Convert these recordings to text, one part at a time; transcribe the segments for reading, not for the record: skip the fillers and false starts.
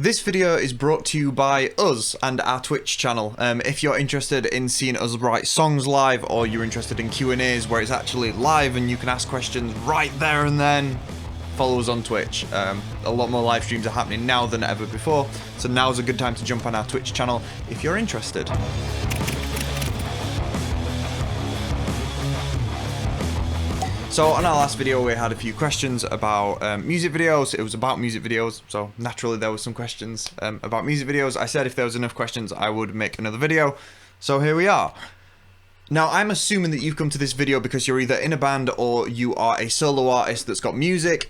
This video is brought to you by us and our Twitch channel. If you're interested in seeing us write songs live, or you're interested in Q&As where it's actually live and you can ask questions right there and then, follow us on Twitch. A lot more live streams are happening now than ever before, so now's a good time to jump on our Twitch channel if you're interested. So on our last video we had a few questions about music videos. It was about music videos, so naturally there were some questions about music videos. I said if there was enough questions I would make another video, so here we are. Now, I'm assuming that you've come to this video because you're either in a band or you are a solo artist that's got music.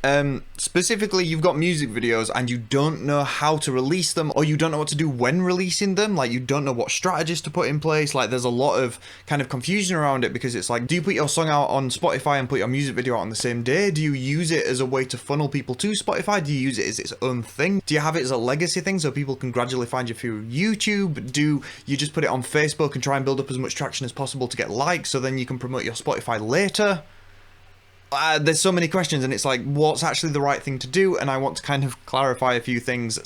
Specifically, you've got music videos and you don't know how to release them, or you don't know what to do when releasing them. Like, you don't know what strategies to put in place. Like, there's a lot of kind of confusion around it because it's like, do you put your song out on Spotify and put your music video out on the same day? Do you use it as a way to funnel people to Spotify? Do you use it as its own thing? Do you have it as a legacy thing so people can gradually find you through YouTube? Do you just put it on Facebook and try and build up as much traction as possible to get likes so then you can promote your Spotify later? There's so many questions and it's like, what's actually the right thing to do? And I want to kind of clarify a few things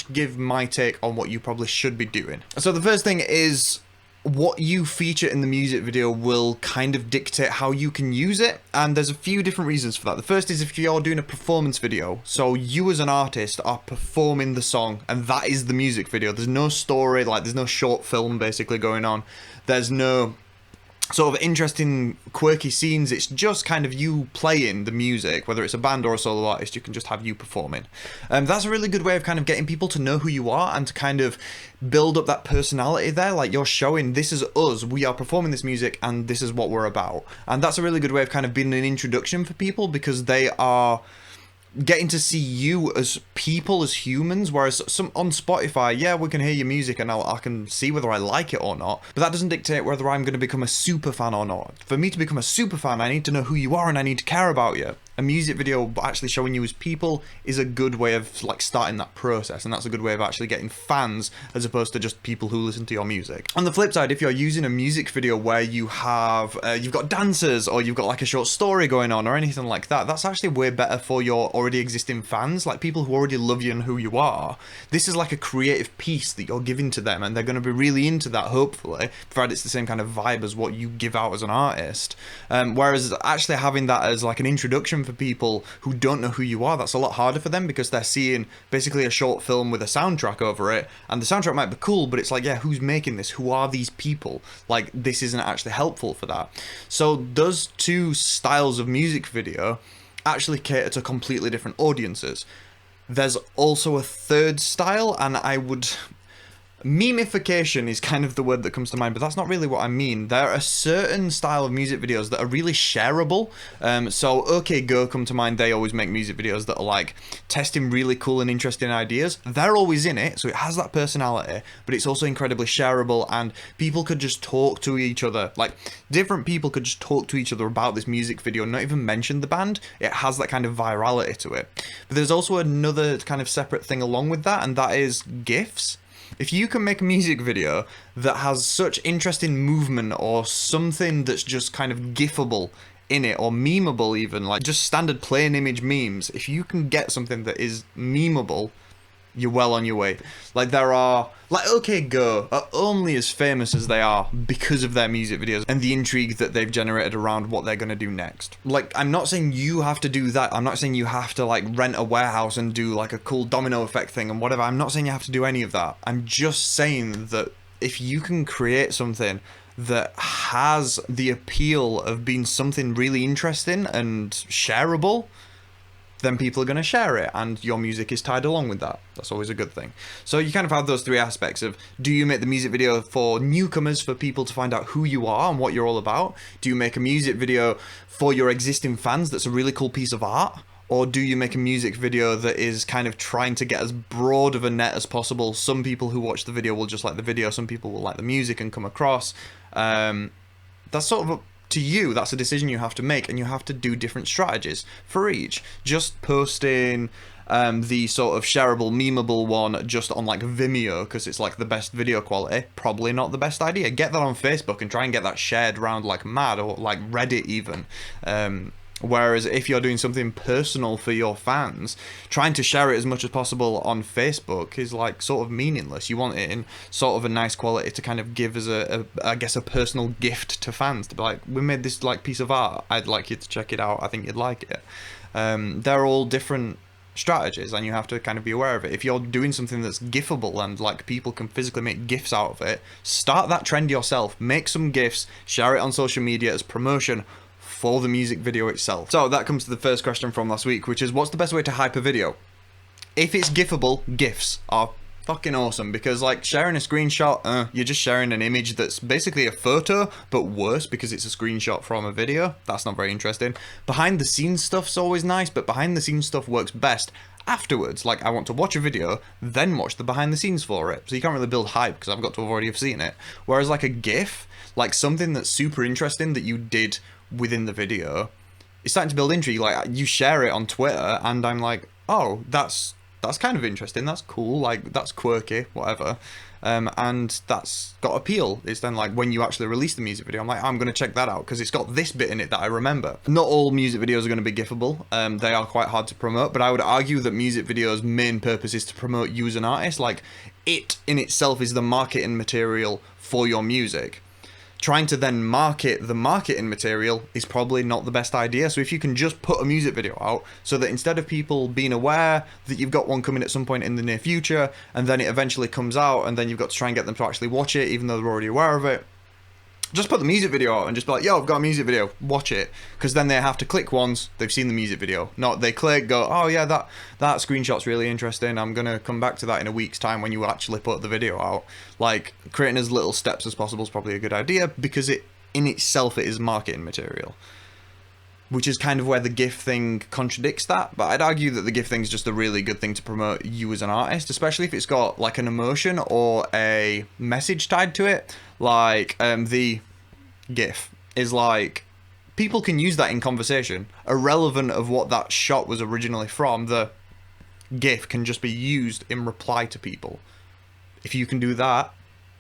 / give my take on what you probably should be doing. So the first thing is, what you feature in the music video will kind of dictate how you can use it, and there's a few different reasons for that. The first is if you're doing a performance video, so you as an artist are performing the song and that is the music video. There's no story, like there's no short film basically going on. There's no sort of interesting quirky scenes. It's just kind of you playing the music. Whether it's a band or a solo artist, you can just have you performing. That's a really good way of kind of getting people to know who you are and to kind of build up that personality there. Like, you're showing, this is us, we are performing this music and this is what we're about. And that's a really good way of kind of being an introduction for people, because they are getting to see you as people, as humans, whereas some on Spotify, yeah, we can hear your music and I can see whether I like it or not, but that doesn't dictate whether I'm going to become a super fan or not. For me to become a super fan, I need to know who you are and I need to care about you. A music video actually showing you as people is a good way of like starting that process, and that's a good way of actually getting fans as opposed to just people who listen to your music. On the flip side, if you're using a music video where you have you've got dancers or you've got like a short story going on or anything like that, that's actually way better for your already existing fans, like people who already love you and who you are. This is like a creative piece that you're giving to them and they're going to be really into that, hopefully, provided it's the same kind of vibe as what you give out as an artist. Whereas actually having that as like an introduction for people who don't know who you are, that's a lot harder for them because they're seeing basically a short film with a soundtrack over it, and the soundtrack might be cool, but it's like, yeah, who's making this? Who are these people? Like, this isn't actually helpful for that. So those two styles of music video actually cater to completely different audiences. There's also a third style, and memification is kind of the word that comes to mind, but that's not really what I mean. There are a certain style of music videos that are really shareable. So OK Go come to mind. They always make music videos that are like testing really cool and interesting ideas. They're always in it, so it has that personality, but it's also incredibly shareable, and people could just talk to each other. Like, different people could just talk to each other about this music video and not even mention the band. It has that kind of virality to it. But there's also another kind of separate thing along with that, and that is GIFs. If you can make a music video that has such interesting movement or something that's just kind of gifable in it, or memeable even, like just standard plain image memes, if you can get something that is memeable, you're well on your way. Like, there are, like, OK Go are only as famous as they are because of their music videos and the intrigue that they've generated around what they're going to do next. Like, I'm not saying you have to do that. I'm not saying you have to like rent a warehouse and do like a cool domino effect thing and whatever. I'm not saying you have to do any of that. I'm just saying that if you can create something that has the appeal of being something really interesting and shareable, then people are going to share it, and your music is tied along with that. That's always a good thing. So you kind of have those three aspects of, do you make the music video for newcomers, for people to find out who you are and what you're all about? Do you make a music video for your existing fans that's a really cool piece of art? Or do you make a music video that is kind of trying to get as broad of a net as possible? Some people who watch the video will just like the video, some people will like the music and come across. That's sort of to you. That's a decision you have to make, and you have to do different strategies for each. Just posting the sort of shareable, memeable one just on like Vimeo because it's like the best video quality, probably not the best idea. Get that on Facebook and try and get that shared around like mad, or like Reddit even. Whereas if you're doing something personal for your fans, trying to share it as much as possible on Facebook is like sort of meaningless. You want it in sort of a nice quality to kind of give as I guess a personal gift to fans, to be like, we made this like piece of art, I'd like you to check it out, I think you'd like it. They're all different strategies, and you have to kind of be aware of it. If you're doing something that's gifable and like people can physically make gifs out of it, start that trend yourself. Make some gifs, share it on social media as promotion for the music video itself. So that comes to the first question from last week, which is, what's the best way to hype a video? If it's gifable, gifs are fucking awesome, because like sharing a screenshot, you're just sharing an image that's basically a photo, but worse because it's a screenshot from a video. That's not very interesting. Behind the scenes stuff's always nice, but behind the scenes stuff works best afterwards. Like, I want to watch a video, then watch the behind the scenes for it. So you can't really build hype because I've got to have already have seen it. Whereas like a GIF, like something that's super interesting that you did within the video, it's starting to build intrigue. Like, you share it on Twitter and I'm like, oh, that's kind of interesting, that's cool, like that's quirky, whatever, and that's got appeal. It's then like when you actually release the music video, I'm like, I'm going to check that out because it's got this bit in it that I remember. Not all music videos are going to be gifable. They are quite hard to promote, but I would argue that music videos' main purpose is to promote you as an artist. Like, it in itself is the marketing material for your music. Trying to then market the marketing material is probably not the best idea. So if you can just put a music video out so that instead of people being aware that you've got one coming at some point in the near future, and then it eventually comes out and then you've got to try and get them to actually watch it even though they're already aware of it, just put the music video out and just be like, yo, I've got a music video, watch it. Because then they have to click once they've seen the music video. Not they click, go, oh yeah, that screenshot's really interesting, I'm going to come back to that in a week's time when you actually put the video out. Like, creating as little steps as possible is probably a good idea, because it in itself it is marketing material. Which is kind of where the GIF thing contradicts that, but I'd argue that the GIF thing is just a really good thing to promote you as an artist, especially if it's got like an emotion or a message tied to it. Like, the GIF is like, people can use that in conversation, irrelevant of what that shot was originally from. The GIF can just be used in reply to people. If you can do that,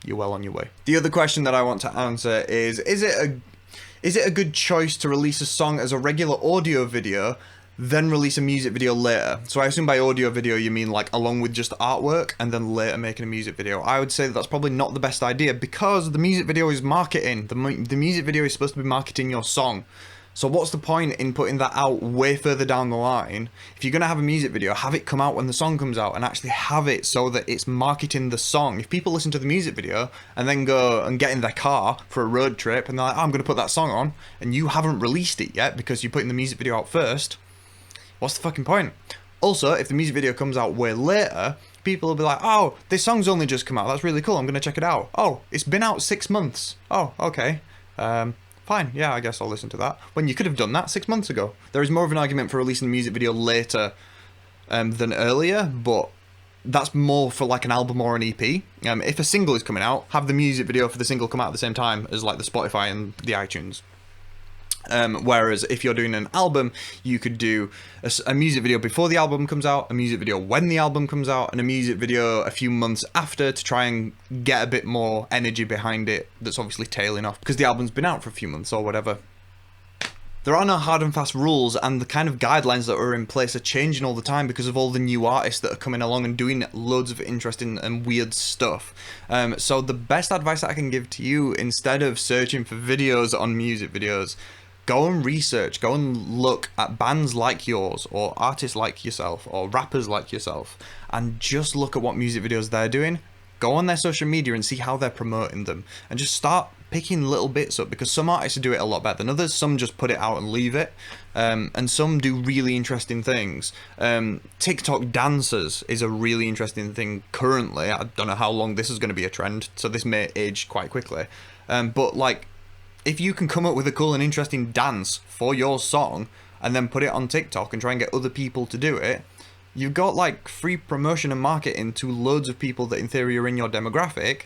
you're well on your way. The other question that I want to answer is it a good choice to release a song as a regular audio video, then release a music video later? So I assume by audio video you mean like along with just artwork and then later making a music video. I would say that that's probably not the best idea, because the music video is marketing. The music video is supposed to be marketing your song. So what's the point in putting that out way further down the line? If you're going to have a music video, have it come out when the song comes out and actually have it so that it's marketing the song. If people listen to the music video and then go and get in their car for a road trip and they're like, oh, I'm going to put that song on, and you haven't released it yet because you're putting the music video out first, what's the fucking point? Also, if the music video comes out way later, people will be like, oh, this song's only just come out, that's really cool, I'm going to check it out. Oh, it's been out 6 months. Oh, okay. Fine, yeah, I guess I'll listen to that. When you could have done that 6 months ago. There is more of an argument for releasing the music video later than earlier, but that's more for like an album or an EP. If a single is coming out, have the music video for the single come out at the same time as like the Spotify and the iTunes. Whereas if you're doing an album, you could do a music video before the album comes out, a music video when the album comes out, and a music video a few months after to try and get a bit more energy behind it that's obviously tailing off because the album's been out for a few months or whatever. There are no hard and fast rules, and the kind of guidelines that are in place are changing all the time because of all the new artists that are coming along and doing loads of interesting and weird stuff. So the best advice that I can give to you, instead of searching for videos on music videos, go and research, go and look at bands like yours, or artists like yourself, or rappers like yourself, and just look at what music videos they're doing. Go on their social media and see how they're promoting them, and just start picking little bits up, because some artists do it a lot better than others. Some just put it out and leave it, and some do really interesting things. TikTok dancers is a really interesting thing currently. I don't know how long this is going to be a trend, so this may age quite quickly, but like, if you can come up with a cool and interesting dance for your song and then put it on TikTok and try and get other people to do it, you've got like free promotion and marketing to loads of people that in theory are in your demographic,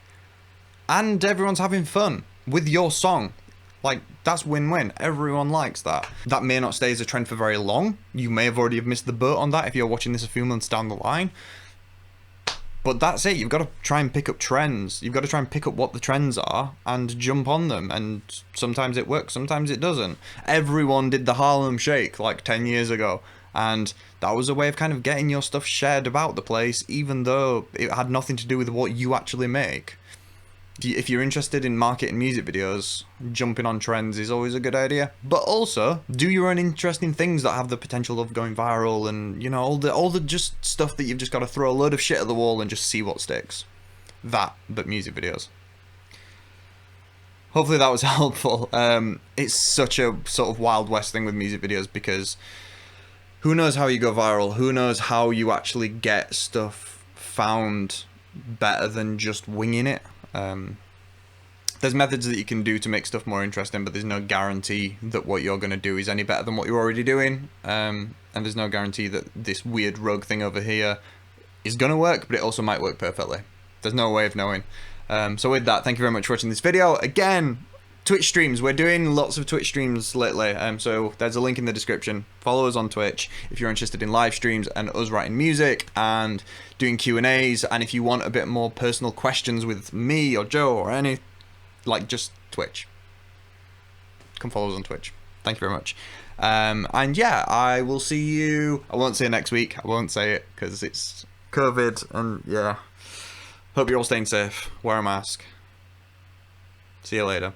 and everyone's having fun with your song. Like, that's win-win. Everyone likes that. That may not stay as a trend for very long. You may have already missed the boat on that if you're watching this a few months down the line. But that's it. You've got to try and pick up trends. You've got to try and pick up what the trends are and jump on them. And sometimes it works, sometimes it doesn't. Everyone did the Harlem Shake like 10 years ago. And that was a way of kind of getting your stuff shared about the place, even though it had nothing to do with what you actually make. If you're interested in marketing music videos, jumping on trends is always a good idea. But also, do your own interesting things that have the potential of going viral, and you know, all the just stuff that you've just got to throw a load of shit at the wall and just see what sticks. That, but music videos. Hopefully that was helpful. It's such a sort of Wild West thing with music videos, because who knows how you go viral? Who knows how you actually get stuff found better than just winging it? There's methods that you can do to make stuff more interesting, but there's no guarantee that what you're going to do is any better than what you're already doing. And there's no guarantee that this weird rogue thing over here is going to work, but it also might work perfectly. There's no way of knowing. So with that, thank you very much for watching this video. Again, Twitch streams. We're doing lots of Twitch streams lately. So there's a link in the description. Follow us on Twitch if you're interested in live streams and us writing music and doing Q&As. And if you want a bit more personal questions with me or Joe or any, like, just Twitch. Come follow us on Twitch. Thank you very much. And yeah, I will see you. I won't say next week. I won't say it because it's COVID. And yeah, hope you're all staying safe. Wear a mask. See you later.